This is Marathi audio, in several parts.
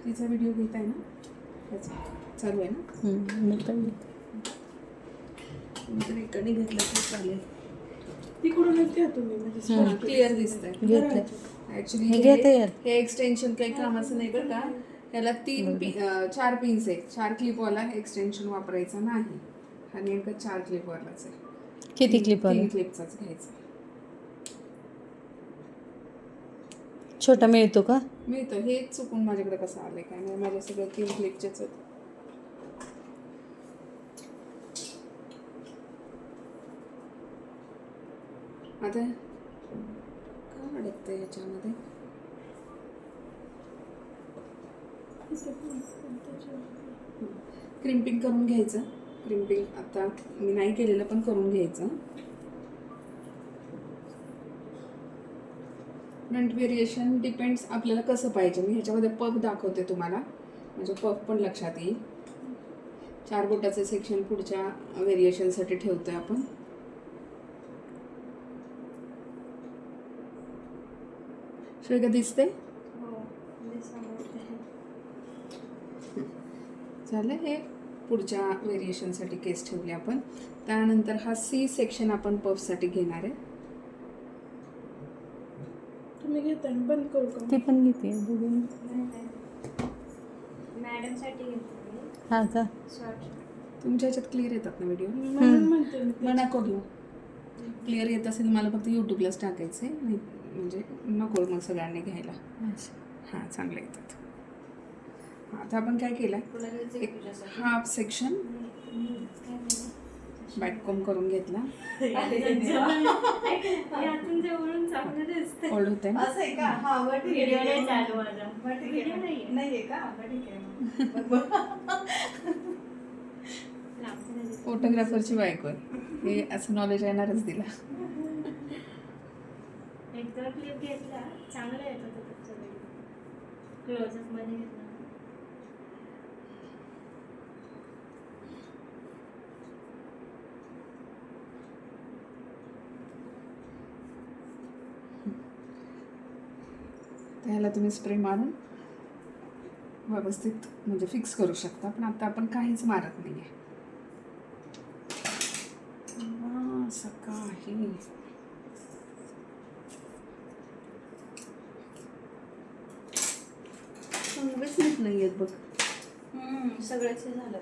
तिचा व्हिडिओ घेत आहे ना, त्याचा चालू आहे ना. मी पण तर इकडे घेतलं तर चालेल. तिकडूनच घ्या तुम्ही म्हणजे क्लिअर दिसतंय. घेतलं. ऍक्च्युली हे घेते यार. हे एक्सटेन्शन काही कामाचं नाही बरं का. ह्याला 4 पिन्स आहेत. 4 क्लिपवाला एक्सटेन्शन वापरायचा नाही. हा नेमका 4 क्लिपवालाच आहे. किती क्लिप आले? 3 क्लिपचाच घ्यायचा. छोटा मिळतो का? मिळतं. हे चुकून माझ्याकडे कसं आलंय काय नाही, माझ्या सगळं 3 क्लिपचेच आहेत. आता काय अडकतंय ह्याच्यामध्ये. क्रिम्पिंग करून घ्यायचं. क्रिम्पिंग आता मी नाही केलेलं पण करून घ्यायचं. फ्रंट व्हेरिएशन डिपेंड्स आपल्याला कसं पाहिजे. मी ह्याच्यामध्ये पफ दाखवते तुम्हाला, म्हणजे पफ पण लक्षात येईल. 4 बोटाचे सेक्शन पुढच्या व्हेरिएशनसाठी ठेवतोय आपण. श्रेया दिसते? झालं. हे पुढच्या व्हेरिएशनसाठी केस ठेवले आपण. त्यानंतर हा सी सेक्शन आपण पफसाठी घेणार आहे. तुम्ही घेताय बंद करू का? ती पण घेते मॅडमसाठी घेते. हा का? तुमच्या ह्याच्यात क्लिअर येतात ना व्हिडिओ? म्हणून म्हणते मी मग नको घेऊ. क्लिअर येत असेल मला फक्त यूट्यूबलाच टाकायचं आहे, नाही म्हणजे नको मग सगळ्यांनी घ्यायला. हां, चांगले येतात. आता आपण काय केलं, एक हाफ सेक्शन बॅककॉम करून घेतला. ओल्ड होते ना. असं आहे का? हा बरं ठीक व्हिडिओ आहे. नाही चालू माझा. बरं ठीक व्हिडिओ आहे. नाहीये. नाहीये का? बरं ठीक आहे. फोटोग्राफरची बायको आहे. हे असं नॉलेज येणारच दिला. एकदा क्लिप घेतला, चांगला येत होता तुमचा व्हिडिओ. क्लोजअप मध्ये घेतला. त्याला तुम्ही स्प्रे मारून व्यवस्थित म्हणजे फिक्स करू शकता. पण आता आपण काहीच मारत नाही आहे. असं काही व्यवस्थित नाही आहेत बघ. सगळंच हे झालं.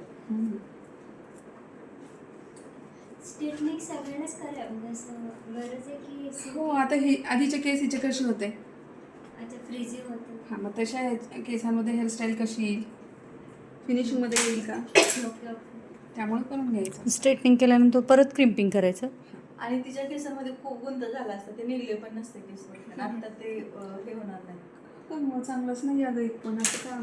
स्टेटनिक सगळ्यांनाच करावं असं गरज आहे की हो, आता हे आधीचे केस हिचे कसे होते. अच्छा फ्रीजी होतं. हां, मग तशा केसांमध्ये हेअरस्टाईल कशी येईल, फिनिशिंगमध्ये येईल का, ओके ओके. त्यामुळे करून घ्यायचं. स्ट्रेटनिंग केल्यानंतर परत क्रिम्पिंग करायचं. आणि तिच्या केसांमध्ये खूप गुंत झाला असता, ते निघले पण नसते केस. आता ते हे होणार नाही. पण मग चांगलंच नाही अगं एक पण असं का